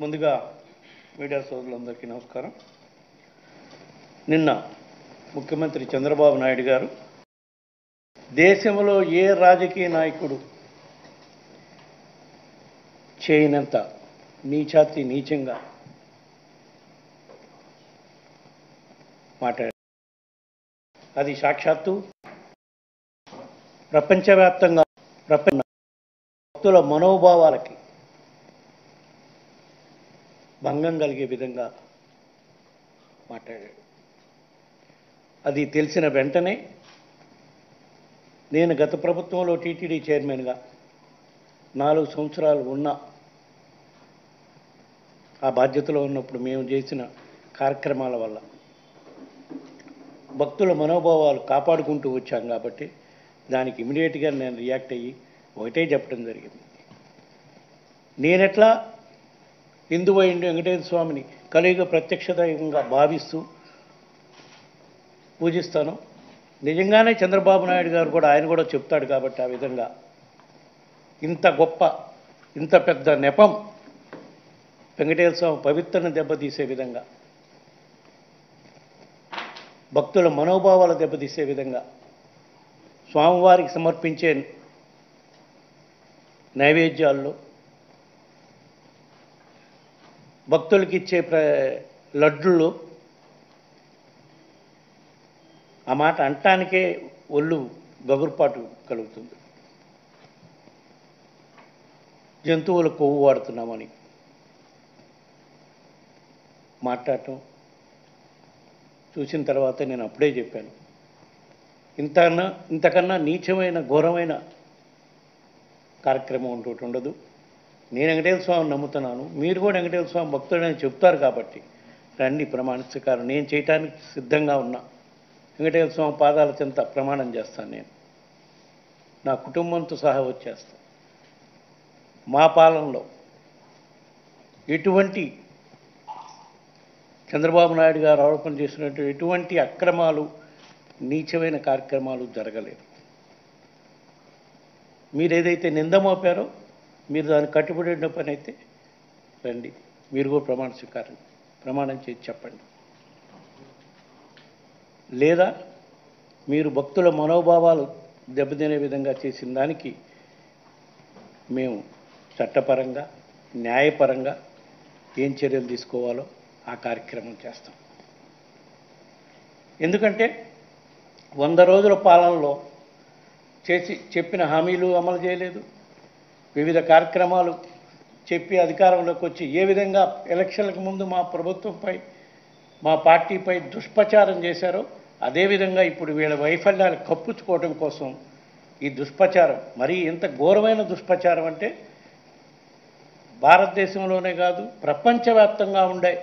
ముందుగా మీడియా సోదరులందరికీ నమస్కారం. నిన్న ముఖ్యమంత్రి చంద్రబాబు నాయుడు గారు దేశంలో ఏ రాజకీయ నాయకుడు చేయనంత నీచాతి నీచంగా మాట్లాడారు. అది సాక్షాత్తు ప్రపంచవ్యాప్తంగా భక్తుల మనోభావాలకి భంగం కలిగే విధంగా మాట్లాడాడు. అది తెలిసిన వెంటనే నేను గత ప్రభుత్వంలో టీటీడీ చైర్మన్గా 4 సంవత్సరాలు ఉన్న ఆ బాధ్యతలో ఉన్నప్పుడు మేము చేసిన కార్యక్రమాల వల్ల భక్తుల మనోభావాలు కాపాడుకుంటూ వచ్చాం కాబట్టి దానికి ఇమీడియట్గా నేను రియాక్ట్ అయ్యి ఒకటే చెప్పడం జరిగింది. నేనెట్లా హిందువైండు వెంకటేశ్వర స్వామిని కలియుగ ప్రత్యక్ష దైవంగా భావిస్తూ పూజిస్తాను. నిజంగానే చంద్రబాబు నాయుడు గారు కూడా ఆయన కూడా చెప్తాడు కాబట్టి ఆ విధంగా ఇంత గొప్ప ఇంత పెద్ద నెపం వెంకటేశ్వర స్వామి పవిత్రను దెబ్బతీసే విధంగా భక్తుల మనోభావాలు దెబ్బతీసే విధంగా స్వామివారికి సమర్పించే నైవేద్యాల్లో భక్తులకి ఇచ్చే లడ్డుల్లో ఆ మాట అంటానికే ఒళ్ళు గగురుపాటు కలుగుతుంది. జంతువుల కొవ్వు వాడుతున్నామని మాట్లాడటం చూసిన తర్వాత నేను అప్పుడే చెప్పాను, ఇంతకన్నా నీచమైన ఘోరమైన కార్యక్రమం ఇంకోటి ఉండదు. నేను వెంకటేశ్వర స్వామిని నమ్ముతున్నాను, మీరు కూడా వెంకటేశ్వర స్వామి భక్తుడని చెప్తారు కాబట్టి రండి ప్రమాణించకారు. నేను చేయటానికి సిద్ధంగా ఉన్నా. వెంకటేశ్వర స్వామి పాదాల చెంత ప్రమాణం చేస్తాను. నేను నా కుటుంబంతో సహా వచ్చేస్తాను. మా పాలనలో ఎటువంటి చంద్రబాబు నాయుడు గారు ఆరోపణ చేసినట్టు ఎటువంటి అక్రమాలు నీచమైన కార్యక్రమాలు జరగలేదు. మీరు ఏదైతే నింద మోపారో మీరు దానికి కట్టుబడిన పని అయితే రండి, మీరు కూడా ప్రమాణం చేసి చెప్పండి. లేదా మీరు భక్తుల మనోభావాలు దెబ్బతినే విధంగా చేసిన దానికి మేము చట్టపరంగా న్యాయపరంగా ఏం చర్యలు తీసుకోవాలో ఆ కార్యక్రమం చేస్తాం. ఎందుకంటే 100 రోజుల పాలనలో చెప్పిన హామీలు అమలు చేయలేదు. వివిధ కార్యక్రమాలు చెప్పి అధికారంలోకి వచ్చి ఏ విధంగా ఎలక్షన్లకు ముందు మా ప్రభుత్వంపై మా పార్టీపై దుష్ప్రచారం చేశారో అదేవిధంగా ఇప్పుడు వీళ్ళ వైఫల్యాలు కప్పుచ్చుకోవడం కోసం ఈ దుష్ప్రచారం, మరీ ఎంత ఘోరమైన దుష్ప్రచారం అంటే భారతదేశంలోనే కాదు ప్రపంచవ్యాప్తంగా ఉండే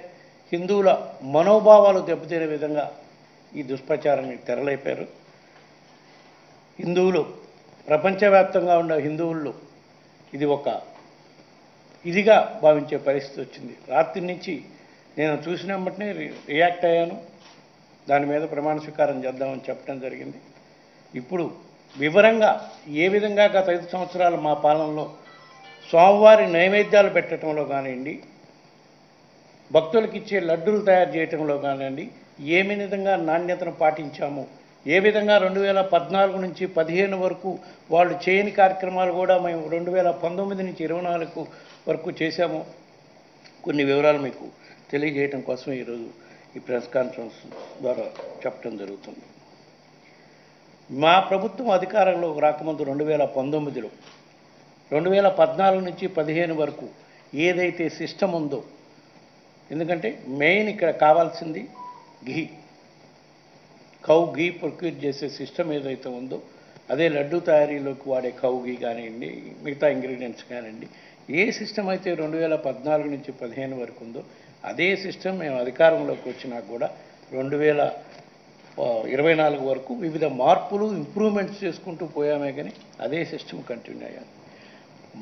హిందువుల మనోభావాలు దెబ్బతినే విధంగా ఈ దుష్ప్రచారానికి తెరలేపారు. హిందువులు ప్రపంచవ్యాప్తంగా ఉన్న హిందువుల్లో ఇది ఒక ఇదిగా భావించే పరిస్థితి వచ్చింది. రాత్రి నుంచి నేను చూసిన వెంటనే రియాక్ట్ అయ్యాను. దాని మీద ప్రమాణ స్వీకారం చేద్దామని చెప్పడం జరిగింది. ఇప్పుడు వివరంగా ఏ విధంగా గత 5 సంవత్సరాల మా పాలనలో స్వామివారి నైవేద్యాలు పెట్టడంలో కానివ్వండి, భక్తులకు ఇచ్చే లడ్డూలు తయారు చేయటంలో కానివ్వండి, ఏ విధంగా నాణ్యతను పాటించాము, ఏ విధంగా 2014 నుంచి 15 వరకు వాళ్ళు చేయని కార్యక్రమాలు కూడా మేము 2019 నుంచి 24 వరకు చేశాము, కొన్ని వివరాలు మీకు తెలియజేయడం కోసం ఈరోజు ఈ ప్రెస్ కాన్ఫరెన్స్ ద్వారా చెప్పడం జరుగుతుంది. మా ప్రభుత్వం అధికారంలో రాకముందు 2019లో 2014 నుంచి 15 వరకు ఏదైతే సిస్టమ్ ఉందో, ఎందుకంటే మెయిన్ ఇక్కడ కావాల్సింది కౌ ఘీ ప్రొక్యూర్ చేసే సిస్టమ్ ఏదైతే ఉందో అదే లడ్డు తయారీలోకి వాడే కౌ ఘీ కానివ్వండి, మిగతా ఇంగ్రీడియంట్స్ కానివ్వండి, ఏ సిస్టమ్ అయితే 2014 నుంచి 15 వరకు ఉందో అదే సిస్టమ్ మేము అధికారంలోకి వచ్చినా కూడా 2024 వరకు వివిధ మార్పులు ఇంప్రూవ్మెంట్స్ చేసుకుంటూ పోయామే కానీ అదే సిస్టమ్ కంటిన్యూ అయ్యాను.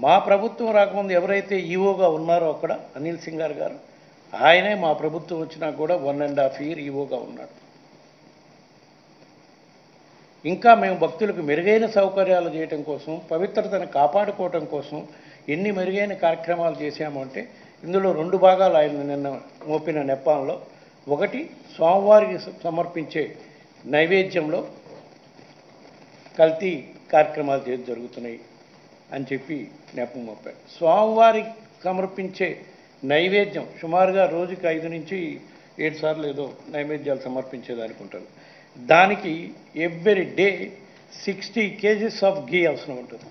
మా ప్రభుత్వం రాకముందు ఎవరైతే ఈఓగా ఉన్నారో అక్కడ అనిల్ సింగార్ గారు, ఆయనే మా ప్రభుత్వం వచ్చినా కూడా 1.5 year ఈఓగా ఉన్నాడు. ఇంకా మేము భక్తులకు మెరుగైన సౌకర్యాలు చేయడం కోసం, పవిత్రతను కాపాడుకోవటం కోసం ఎన్ని మెరుగైన కార్యక్రమాలు చేశాము అంటే ఇందులో 2 భాగాలు ఆయన నిన్న మోపిన నెపంలో, ఒకటి స్వామివారికి సమర్పించే నైవేద్యంలో కల్తీ కార్యక్రమాలు జరుగుతున్నాయి అని చెప్పి నెపం మోపాడు. స్వామివారికి సమర్పించే నైవేద్యం సుమారుగా రోజుకి 5 నుంచి 7 సార్లు ఏదో నైవేద్యాలు సమర్పించేదానికి ఉంటుంది. దానికి ఎవ్రీ డే 60 kgs ఆఫ్ గీ అవసరం ఉంటుంది.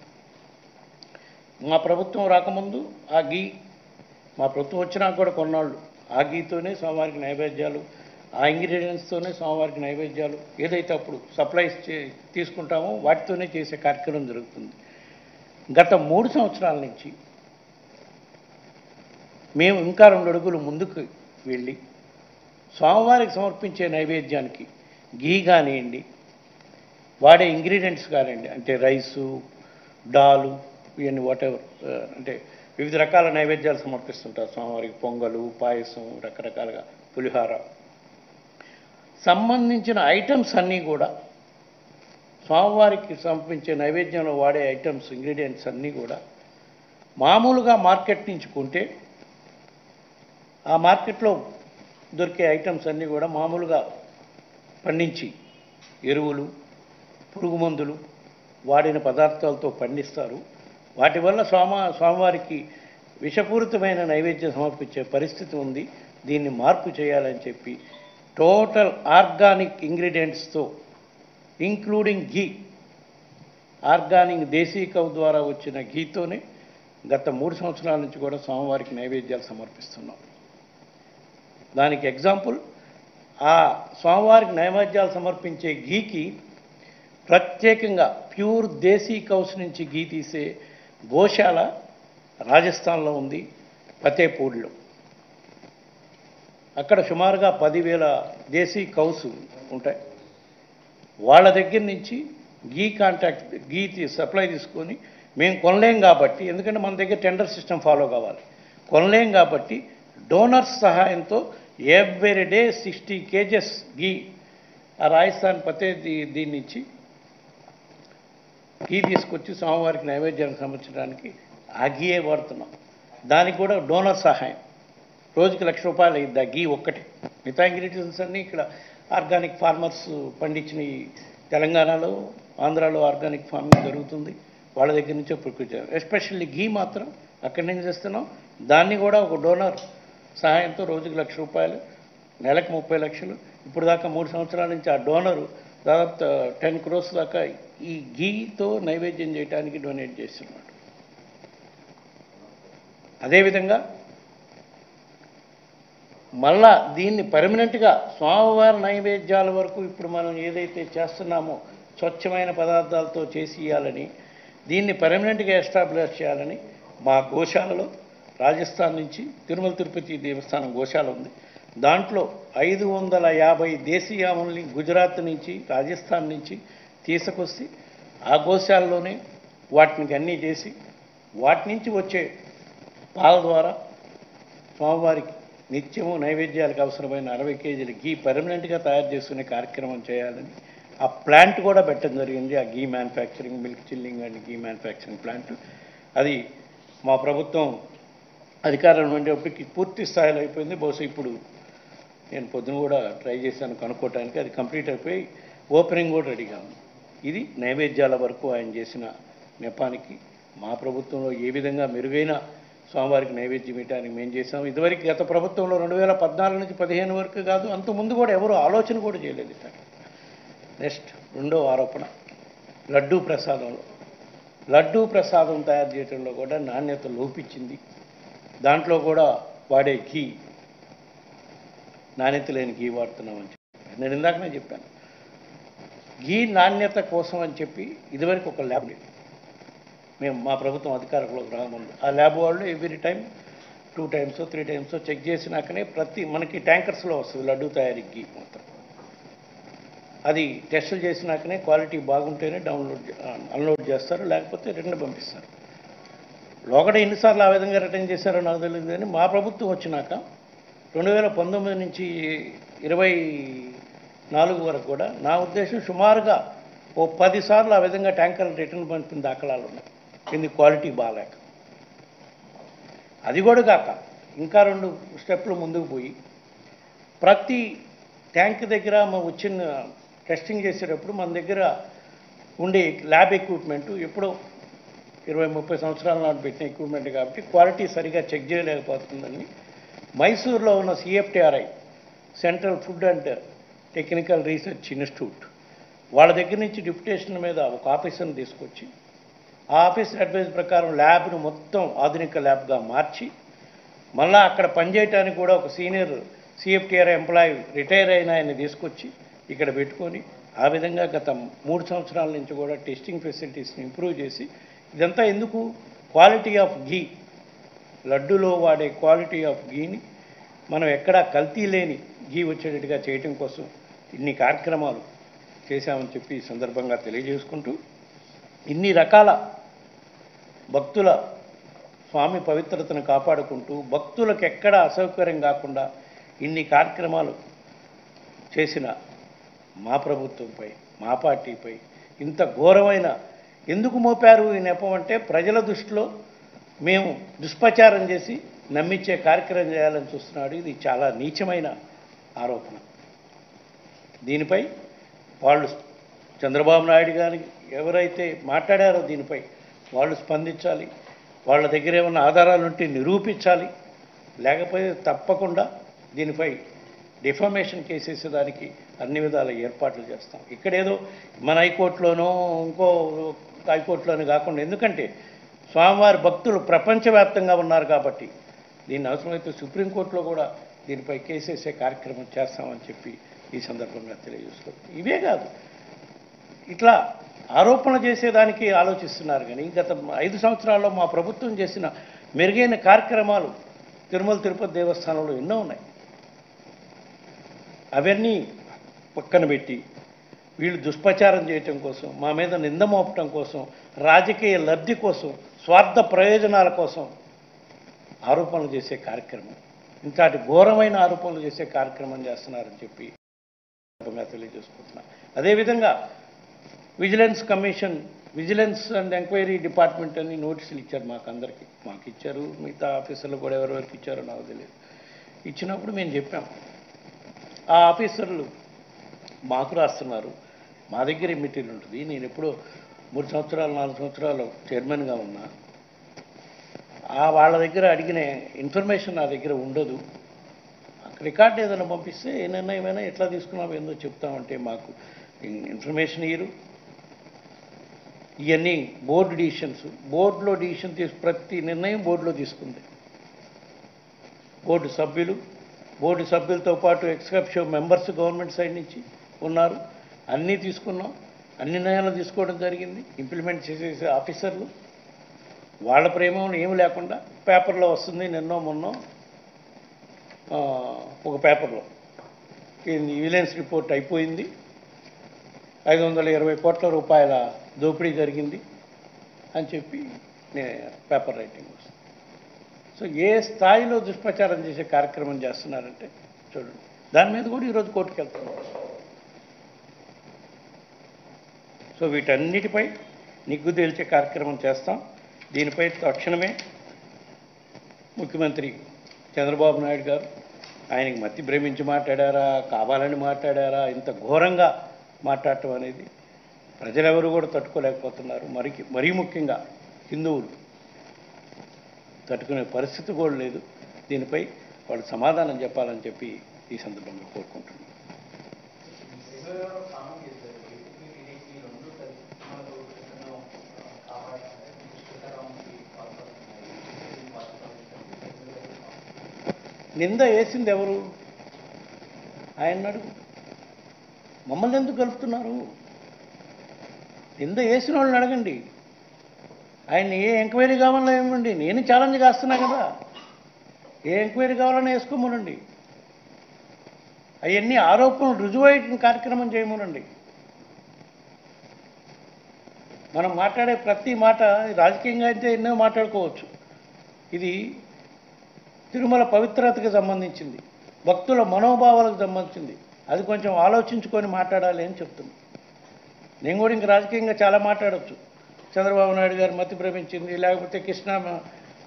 మా ప్రభుత్వం రాకముందు ఆ గీ, మా ప్రభుత్వం వచ్చినా కూడా కొన్నాళ్ళు ఆ గీతోనే స్వామివారికి నైవేద్యాలు, ఆ ఇంగ్రీడియంట్స్తోనే స్వామివారికి నైవేద్యాలు ఏదైతే అప్పుడు సప్లైస్ తీసుకుంటామో వాటితోనే చేసే కార్యక్రమం జరుగుతుంది. గత 3 సంవత్సరాల నుంచి మేము ఇంకా 2 అడుగులు ముందుకు వెళ్ళి స్వామివారికి సమర్పించే నైవేద్యానికి గీ కానివ్వండి, వాడే ఇంగ్రీడియంట్స్ కానివ్వండి, అంటే రైసు, డాలు, ఇవన్నీ వాటెవర్, అంటే వివిధ రకాల నైవేద్యాలు సమర్పిస్తుంటారు స్వామివారికి. పొంగలు, పాయసం, రకరకాలుగా పులిహార సంబంధించిన ఐటమ్స్ అన్నీ కూడా స్వామివారికి సమర్పించే నైవేద్యంలో వాడే ఐటమ్స్, ఇంగ్రీడియంట్స్ అన్నీ కూడా మామూలుగా మార్కెట్ నుంచి కొంటే ఆ మార్కెట్లో దొరికే ఐటమ్స్ అన్నీ కూడా మామూలుగా పండించి ఎరువులు, పురుగు మందులు వాడిన పదార్థాలతో పండిస్తారు. వాటి వల్ల స్వామివారికి విషపూరితమైన నైవేద్యం సమర్పించే పరిస్థితి ఉంది. దీన్ని మార్పు చేయాలని చెప్పి టోటల్ ఆర్గానిక్ ఇంగ్రీడియంట్స్తో, ఇంక్లూడింగ్ ఘీ, ఆర్గానిక్ దేశీ కౌ ద్వారా వచ్చిన ఘీతోనే గత 3 సంవత్సరాల నుంచి కూడా స్వామివారికి నైవేద్యాలు సమర్పిస్తున్నాం. దానికి ఎగ్జాంపుల్, ఆ స్వామివారికి నైవేద్యాలు సమర్పించే ఘీకి ప్రత్యేకంగా ప్యూర్ దేశీ కౌస్ నుంచి ఘీ తీసే గోశాల రాజస్థాన్లో ఉంది, ఫతేపూర్లో. అక్కడ సుమారుగా 10,000 దేశీ కౌస్ ఉంటాయి. వాళ్ళ దగ్గర నుంచి ఘీ సప్లై తీసుకొని మేము కొనలేం కాబట్టి, ఎందుకంటే మన దగ్గర టెండర్ సిస్టమ్ ఫాలో కావాలి, కొనలేం కాబట్టి డోనర్స్ సహాయంతో ఎవ్రీ డే 60 kgs ఘీ ఆ రాజస్థాన్ దీని నుంచి ఘీ తీసుకొచ్చి స్వామివారికి నైవేద్యానికి సమర్పించడానికి ఆ ఘీయే వాడుతున్నాం. దానికి కూడా డోనర్ సహాయం. రోజుకి ₹1,00,000 అయింది ఆ ఘీ ఒక్కటే. మిగతా ఇంగ్రీడియంట్స్ అన్నీ ఇక్కడ ఆర్గానిక్ ఫార్మర్స్ పండించిన తెలంగాణలో, ఆంధ్రాలో ఆర్గానిక్ ఫార్మింగ్ జరుగుతుంది. వాళ్ళ దగ్గర నుంచే ప్రొక్యూర్, ఎస్పెషల్లీ ఘీ మాత్రం అక్కడి నుంచి తెస్తున్నాం. దాన్ని కూడా ఒక డోనర్ సహాయంతో రోజుకి ₹1,00,000, నెలకు 30 లక్షలు. ఇప్పుడు దాకా 3 సంవత్సరాల నుంచి ఆ డోనరు దాదాపు 10 crores దాకా ఈ ఘీతో నైవేద్యం చేయడానికి డొనేట్ చేస్తున్నాడు. అదేవిధంగా మళ్ళా దీన్ని పర్మనెంట్గా స్వామివారి నైవేద్యాల వరకు ఇప్పుడు మనం ఏదైతే చేస్తున్నామో స్వచ్ఛమైన పదార్థాలతో చేసి ఇవ్వాలని, దీన్ని పర్మనెంట్గా ఎస్టాబ్లిష్ చేయాలని మా గోశాలలో రాజస్థాన్ నుంచి తిరుమల తిరుపతి దేవస్థానం గోశాల ఉంది. దాంట్లో 550 దేశీ ఆవుల్ని గుజరాత్ నుంచి, రాజస్థాన్ నుంచి తీసుకొచ్చి ఆ గోశాలలోనే వాటిని అన్నీ చేసి వాటి నుంచి వచ్చే పాల ద్వారా స్వామివారికి నిత్యము నైవేద్యాలకు అవసరమైన 60 kg ఘీ పర్మనెంట్గా తయారు చేసుకునే కార్యక్రమం చేయాలని ఆ ప్లాంట్ కూడా పెట్టడం జరిగింది. ఆ ghee manufacturing, milk chilling and ghee manufacturing plant. అది మా ప్రభుత్వం అధికారం ఉండేప్పటికి పూర్తి స్థాయిలో అయిపోయింది. బహుశా ఇప్పుడు నేను పొద్దున కూడా ట్రై చేశాను కనుక్కోవడానికి, అది కంప్లీట్ అయిపోయి ఓపెనింగ్ కూడా రెడీగా ఉంది. ఇది నైవేద్యాల వరకు ఆయన చేసిన నెపానికి మా ప్రభుత్వంలో ఏ విధంగా మెరుగైన స్వామివారికి నైవేద్యం ఇవ్వడానికి మేము చేసాం. ఇదివరకు గత ప్రభుత్వంలో 2014 నుంచి 15 వరకు కాదు, అంతకుముందు కూడా ఎవరు ఆలోచన కూడా చేయలేదు ఇట్లా. నెక్స్ట్ రెండో ఆరోపణ, లడ్డూ ప్రసాదం తయారు చేయడంలో కూడా నాణ్యత లోపించింది. దాంట్లో కూడా వాడే ఘీ నాణ్యత లేని ఘీ వాడుతున్నామని చెప్పి నేను ఇందాకనే చెప్పాను. ఘీ నాణ్యత కోసం అని చెప్పి ఇదివరకు ఒక ల్యాబ్ లేదు. మేము మా ప్రభుత్వం అధికారంలోకి రాకముందు ఆ ల్యాబ్ వాళ్ళు every time 2 times 3 times check చేసినాకనే మనకి ట్యాంకర్స్లో వస్తుంది లడ్డూ తయారీ ఘీ మొత్తం. అది టెస్టులు చేసినాకనే క్వాలిటీ బాగుంటేనే అన్లోడ్ చేస్తారు, లేకపోతే రిటర్న్ పంపిస్తారు. లోకడ ఎన్నిసార్లు ఆ విధంగా రిటర్న్ చేశారో నాకు తెలియదు. కానీ మా ప్రభుత్వం వచ్చినాక 2019 నుంచి 24 వరకు కూడా నా ఉద్దేశం సుమారుగా 10 సార్లు ఆ విధంగా ట్యాంకర్లు రిటర్న్ పంపిన దాఖలాలు ఉన్నాయి, కింది క్వాలిటీ బాగాలేక. అది కూడా కాక ఇంకా 2 స్టెప్లు ముందుకు పోయి ప్రతి ట్యాంక్ దగ్గర వచ్చిన టెస్టింగ్ చేసేటప్పుడు మన దగ్గర ఉండే ల్యాబ్ ఎక్విప్మెంట్ ఎప్పుడో 20-30 సంవత్సరాల నాటి పెట్టిన ఎక్విప్మెంట్ కాబట్టి క్వాలిటీ సరిగా చెక్ చేయలేకపోతుందని మైసూర్లో ఉన్న CFTRI central food and technical research institute వాళ్ళ దగ్గర నుంచి డిప్యుటేషన్ మీద ఒక ఆఫీసర్ని తీసుకొచ్చి ఆ ఆఫీసర్ అడ్వైజ్ ప్రకారం ల్యాబ్ను మొత్తం ఆధునిక ల్యాబ్గా మార్చి మళ్ళీ అక్కడ పనిచేయడానికి కూడా ఒక సీనియర్ సిఎఫ్టిఆర్ ఎంప్లాయీ రిటైర్ అయిన ఆయన్ని తీసుకొచ్చి ఇక్కడ పెట్టుకొని ఆ విధంగా గత 3 సంవత్సరాల నుంచి కూడా టెస్టింగ్ ఫెసిలిటీస్ని ఇంప్రూవ్ చేసి ఇదంతా ఎందుకు క్వాలిటీ ఆఫ్ గీ లడ్డూలో వాడే క్వాలిటీ ఆఫ్ గీని మనం ఎక్కడా కల్తీ లేని గీ వచ్చేటట్టుగా చేయటం కోసం ఇన్ని కార్యక్రమాలు చేశామని చెప్పి ఈ సందర్భంగా తెలియజేసుకుంటూ ఇన్ని రకాల భక్తుల స్వామి పవిత్రతను కాపాడుకుంటూ భక్తులకు ఎక్కడా అసౌకర్యం కాకుండా ఇన్ని కార్యక్రమాలు చేసిన మా ప్రభుత్వంపై మా పార్టీపై ఇంత ఘోరమైన ఎందుకు మోపారు ఈ నెపం అంటే ప్రజల దృష్టిలో మేము దుష్ప్రచారం చేసి నమ్మించే కార్యక్రమం చేయాలని చూస్తున్నాడు. ఇది చాలా నీచమైన ఆరోపణ. దీనిపై వాళ్ళు చంద్రబాబు నాయుడు గారికి ఎవరైతే మాట్లాడారో దీనిపై వాళ్ళు స్పందించాలి. వాళ్ళ దగ్గర ఏమైనా ఆధారాలు ఉంటే నిరూపించాలి. లేకపోతే తప్పకుండా దీనిపై డిఫమేషన్ కేసేసేదానికి అన్ని విధాల ఏర్పాట్లు చేస్తాం. ఇక్కడేదో మన హైకోర్టులోనో ఇంకో హైకోర్టులోనూ కాకుండా, ఎందుకంటే స్వామివారి భక్తులు ప్రపంచవ్యాప్తంగా ఉన్నారు కాబట్టి దీన్ని అవసరమైతే సుప్రీంకోర్టులో కూడా దీనిపై కేసేసే కార్యక్రమం చేస్తామని చెప్పి ఈ సందర్భంగా తెలియజేసుకోవాలి. ఇవే కాదు, ఇట్లా ఆరోపణ చేసేదానికి ఆలోచిస్తున్నారు. కానీ గత 5 సంవత్సరాల్లో మా ప్రభుత్వం చేసిన మెరుగైన కార్యక్రమాలు తిరుమల తిరుపతి దేవస్థానంలో ఎన్నో ఉన్నాయి. అవన్నీ పక్కన పెట్టి వీళ్ళు దుష్ప్రచారం చేయటం కోసం, మా మీద నింద మోపటం కోసం, రాజకీయ లబ్ధి కోసం, స్వార్థ ప్రయోజనాల కోసం ఆరోపణలు చేసే కార్యక్రమం, ఇంతటి ఘోరమైన ఆరోపణలు చేసే కార్యక్రమం చేస్తున్నారని చెప్పి తెలియజేసుకుంటున్నాను. అదేవిధంగా vigilance commission, vigilance and enquiry department అని నోటీసులు ఇచ్చారు అందరికీ. మాకు ఇచ్చారు, మిగతా ఆఫీసర్లు కూడా ఎవరెవరికి ఇచ్చారో నాకు తెలియదు. ఇచ్చినప్పుడు మేము చెప్పాం, ఆ ఆఫీసర్లు మాకు రాస్తున్నారు, మా దగ్గర మెటీరియల్ ఉంటుంది. నేను ఎప్పుడో 3 సంవత్సరాలు 4 సంవత్సరాలు చైర్మన్గా ఉన్నా, వాళ్ళ దగ్గర అడిగిన ఇన్ఫర్మేషన్ నా దగ్గర ఉండదు. రికార్డు ఏదైనా పంపిస్తే ఏ నిర్ణయమైనా ఎట్లా తీసుకున్నామో ఏందో చెప్తామంటే మాకు ఇన్ఫర్మేషన్ ఇయ్యరు. ఇవన్నీ బోర్డు డిసిషన్స్, బోర్డులో డిసిషన్ ప్రతి నిర్ణయం బోర్డులో తీసుకుంది. బోర్డు సభ్యులతో పాటు ఎక్స్కప్షో మెంబర్స్ గవర్నమెంట్ సైడ్ నుంచి ఉన్నారు. అన్నీ తీసుకున్నాం, అన్ని నిర్ణయాలు తీసుకోవడం జరిగింది. ఇంప్లిమెంట్ చేసే ఆఫీసర్లు వాళ్ళ ప్రేమ ఏమి లేకుండా పేపర్లో వస్తుంది. నిన్నో మొన్నో ఒక పేపర్లో విజిలెన్స్ రిపోర్ట్ అయిపోయింది, 520 కోట్ల రూపాయల దోపిడీ జరిగింది అని చెప్పి పేపర్ రైటింగ్ వస్తుంది. సో ఏ స్థాయిలో దుష్ప్రచారం చేసే కార్యక్రమం చేస్తున్నారంటే చూడండి. దాని మీద కూడా ఈరోజు కోర్టుకు వెళ్తున్నారు. సో వీటన్నిటిపై నిగ్గు తేల్చే కార్యక్రమం చేస్తాం. దీనిపై తక్షణమే ముఖ్యమంత్రి చంద్రబాబు నాయుడు గారు, ఆయనకి మతి భ్రమించి మాట్లాడారా, కావాలని మాట్లాడారా, ఇంత ఘోరంగా మాట్లాడటం అనేది ప్రజలెవరూ కూడా తట్టుకోలేకపోతున్నారు. మరీ ముఖ్యంగా హిందువులు తట్టుకునే పరిస్థితి కూడా లేదు. దీనిపై వాళ్ళు సమాధానం చెప్పాలని చెప్పి ఈ సందర్భంగా కోరుకుంటున్నాను. నింద వేసింది ఎవరు? ఆయన అడుగు. మమ్మల్ని ఎందుకు కలుపుతున్నారు? నింద వేసిన వాళ్ళని అడగండి. ఆయన ఏ ఎంక్వైరీ కావాలన్నా ఇవ్వండి. నేను ఛాలెంజ్ చేస్తున్నా కదా, ఏ ఎంక్వైరీ కావాలన్నా వేసుకోమనండి. అవన్నీ ఆరోపణలు రుజువయ్యే కార్యక్రమం చేయమనండి. మనం మాట్లాడే ప్రతి మాట రాజకీయంగా అయితే ఎన్నో మాట్లాడుకోవచ్చు. ఇది తిరుమల పవిత్రతకు సంబంధించింది, భక్తుల మనోభావాలకు సంబంధించింది. అది కొంచెం ఆలోచించుకొని మాట్లాడాలి అని చెప్తున్నాను. నేను కూడా ఇంక రాజకీయంగా చాలా మాట్లాడవచ్చు. చంద్రబాబు నాయుడు గారు మతి భ్రమించింది, లేకపోతే కృష్ణ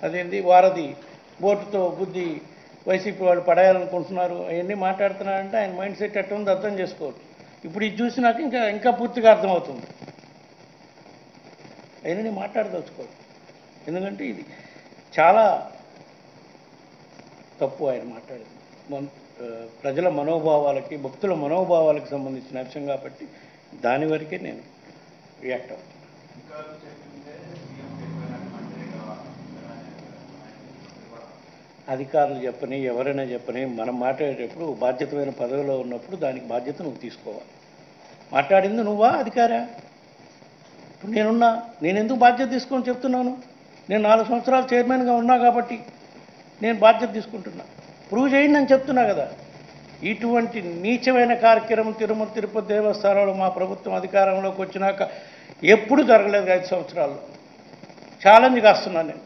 అదేంది వారధి బోటుతో బుద్ధి వైసీపీ వాళ్ళు పడేయాలనుకుంటున్నారు అవన్నీ మాట్లాడుతున్నారంటే ఆయన మైండ్ సెట్ ఎట్లా ఉందో అర్థం చేసుకోవచ్చు. ఇప్పుడు ఇది చూసినాక ఇంకా ఇంకా పూర్తిగా అర్థమవుతుంది. అవన్నీ మాట్లాడదలుచుకోవచ్చు. ఎందుకంటే ఇది చాలా తప్పు ఆయన మాట్లాడింది. ప్రజల మనోభావాలకి, భక్తుల మనోభావాలకు సంబంధించిన అంశం కాబట్టి దాని వరకే నేను రియాక్ట్ అవుతాను. అధికారులు చెప్పని, ఎవరైనా చెప్పని, మనం మాట్లాడేటప్పుడు బాధ్యతమైన పదవిలో ఉన్నప్పుడు దానికి బాధ్యత నువ్వు తీసుకోవాలి. మాట్లాడింది నువ్వా అధికారా? ఇప్పుడు నేను ఎందుకు బాధ్యత తీసుకొని చెప్తున్నాను? నేను 4 సంవత్సరాలు చైర్మన్గా ఉన్నా కాబట్టి నేను బాధ్యత తీసుకుంటున్నా. ప్రూవ్ చేయండి అని చెప్తున్నా కదా. ఇటువంటి నీచమైన కార్యక్రమం తిరుమల తిరుపతి దేవస్థానంలో మా ప్రభుత్వం అధికారంలోకి వచ్చినాక ఎప్పుడు జరగలేదు. 5 సంవత్సరాల్లో ఛాలెంజ్ కాస్తున్నాను నేను.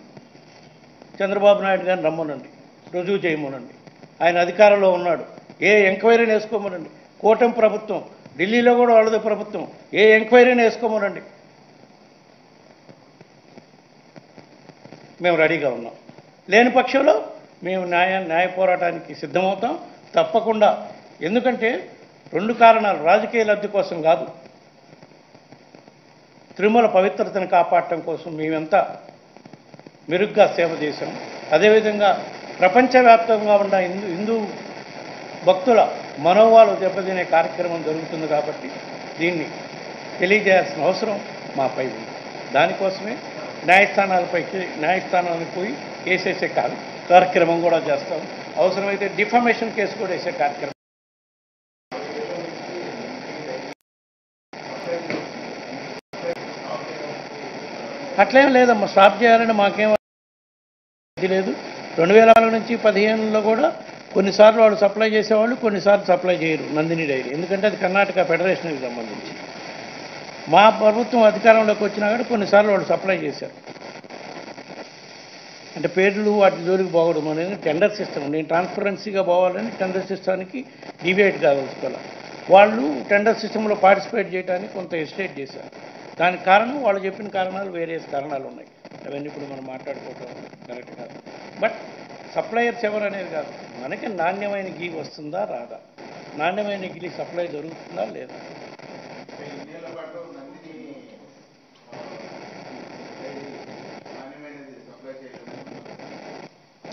చంద్రబాబు నాయుడు గారిని రమ్మనండి, రుజువు చేయమనండి. ఆయన అధికారంలో ఉన్నాడు. ఏ ఎంక్వైరీని వేసుకోమనండి. కూటమి ప్రభుత్వం, ఢిల్లీలో కూడా వాళ్ళది ప్రభుత్వం, ఏ ఎంక్వైరీని వేసుకోమనండి. మేము రెడీగా ఉన్నాం. లేని పక్షంలో మేము న్యాయ పోరాటానికి సిద్ధమవుతాం తప్పకుండా. ఎందుకంటే 2 కారణాలు, రాజకీయ లబ్ధి కోసం కాదు, తిరుమల పవిత్రతను కాపాడటం కోసం మేమెంతా మెరుగ్గా సేవ చేశాం. అదేవిధంగా ప్రపంచవ్యాప్తంగా ఉన్న హిందూ భక్తుల మనోభావాలు దెబ్బతినే కార్యక్రమం జరుగుతుంది కాబట్టి దీన్ని తెలియజేయాల్సిన అవసరం మాపై ఉంది. దానికోసమే న్యాయస్థానానికి పోయి కేసేసే కార్యక్రమం కూడా చేస్తాం. అవసరమైతే డిఫమేషన్ కేసు కూడా వేసే కార్యక్రమం. అట్లేం లేదమ్మా, స్టాప్ చేయాలని మాకేం లేదు. 2004 నుంచి 2015లో కూడా కొన్నిసార్లు వాళ్ళు సప్లై చేసేవాళ్ళు, కొన్నిసార్లు సప్లై చేయరు నందిని డైరీ. ఎందుకంటే అది కర్ణాటక ఫెడరేషన్కి సంబంధించి. మా ప్రభుత్వం అధికారంలోకి వచ్చినా కూడా కొన్నిసార్లు వాళ్ళు సప్లై చేశారు. అంటే పేర్లు వాటి జోలికి పోవడం అనేది టెండర్ సిస్టమ్. నేను ట్రాన్స్పరెన్సీగా పోవాలని టెండర్ సిస్టానికి డివేట్ కాదలుచుకోవాలి. వాళ్ళు టెండర్ సిస్టంలో పార్టిసిపేట్ చేయడానికి కొంత ఎస్టేట్ చేశారు. దానికి కారణం వాళ్ళు చెప్పిన కారణాలు, వేరే కారణాలు ఉన్నాయి. అవన్నీ ఇప్పుడు మనం మాట్లాడుకోవటం కరెక్ట్ కాదు. బట్ సప్లయర్స్ ఎవరు అనేది కాదు, మనకి నాణ్యమైన గీ వస్తుందా రాదా, నాణ్యమైన గిలి సప్లై జరుగుతుందా లేదా.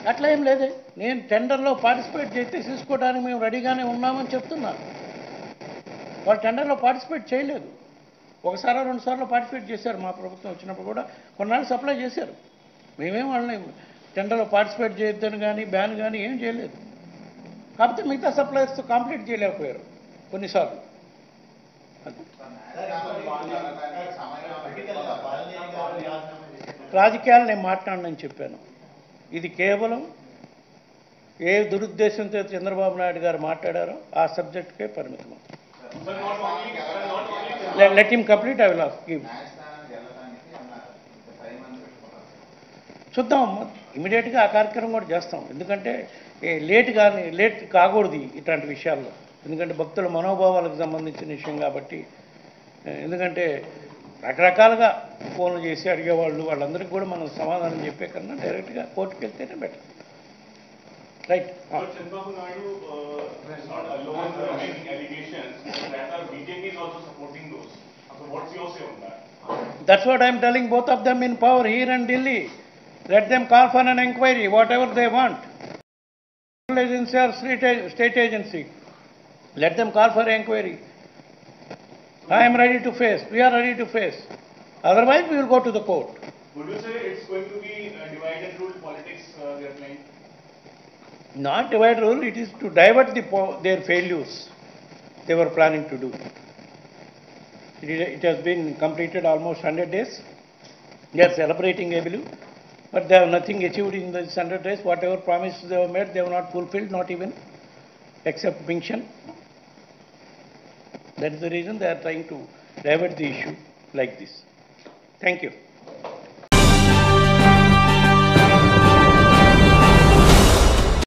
అట్లా ఏం లేదే. నేను టెండర్లో పార్టిసిపేట్ చేస్తే తీసుకోవడానికి మేము రెడీగానే ఉన్నామని చెప్తున్నాను. వాళ్ళు టెండర్లో పార్టిసిపేట్ చేయలేదు. 1-2 సార్లు పార్టిసిపేట్ చేశారు. మా ప్రభుత్వం వచ్చినప్పుడు కూడా కొన్నాళ్ళు సప్లై చేశారు. మేమేం వాళ్ళని టెండర్లో పార్టిసిపేట్ చేయొద్దని కానీ బ్యాన్ కానీ ఏం చేయలేదు. కాకపోతే మిగతా సప్లయర్స్తో కాంప్లీట్ చేయలేకపోయారు కొన్నిసార్లు. రాజకీయాలు నేను మాట్లాడనని చెప్పాను. ఇది కేవలం ఏ దురుద్దేశంతో చంద్రబాబు నాయుడు గారు మాట్లాడారో ఆ సబ్జెక్టుకే పరిమితం. Let him complete. I will give. చూద్దాం, ఇమీడియట్గా ఆ కార్యక్రమం కూడా చేస్తాం. ఎందుకంటే లేట్ కాకూడదు ఇట్లాంటి విషయాల్లో. ఎందుకంటే భక్తుల మనోభావాలకు సంబంధించిన విషయం కాబట్టి. ఎందుకంటే రకరకాలుగా ఫోన్లు చేసి అడిగేవాళ్ళు, వాళ్ళందరికీ కూడా మనం సమాధానం చెప్పే కన్నా డైరెక్ట్గా కోర్టుకు వెళ్తేనే better. Right. Chandrababu Naidu is not alone in making allegations. That are BJP is also supporting those. So what's your say on that? That's what I'm telling both of them in power here and Delhi. Let them call for an inquiry, whatever they want. Agency or state agency. Let them call for an inquiry. I am ready to face. We are ready to face. Otherwise, we will go to the court. Would you say it's going to be divided rule politics they are playing? Not divide rule, it is to divert their failures they were planning to do. It has been completed almost 100 days. They are celebrating, I believe, but they have nothing achieved in these 100 days. Whatever promises they have made, they have not fulfilled, not even, except pension. That is the reason they are trying to divert the issue like this. Thank you.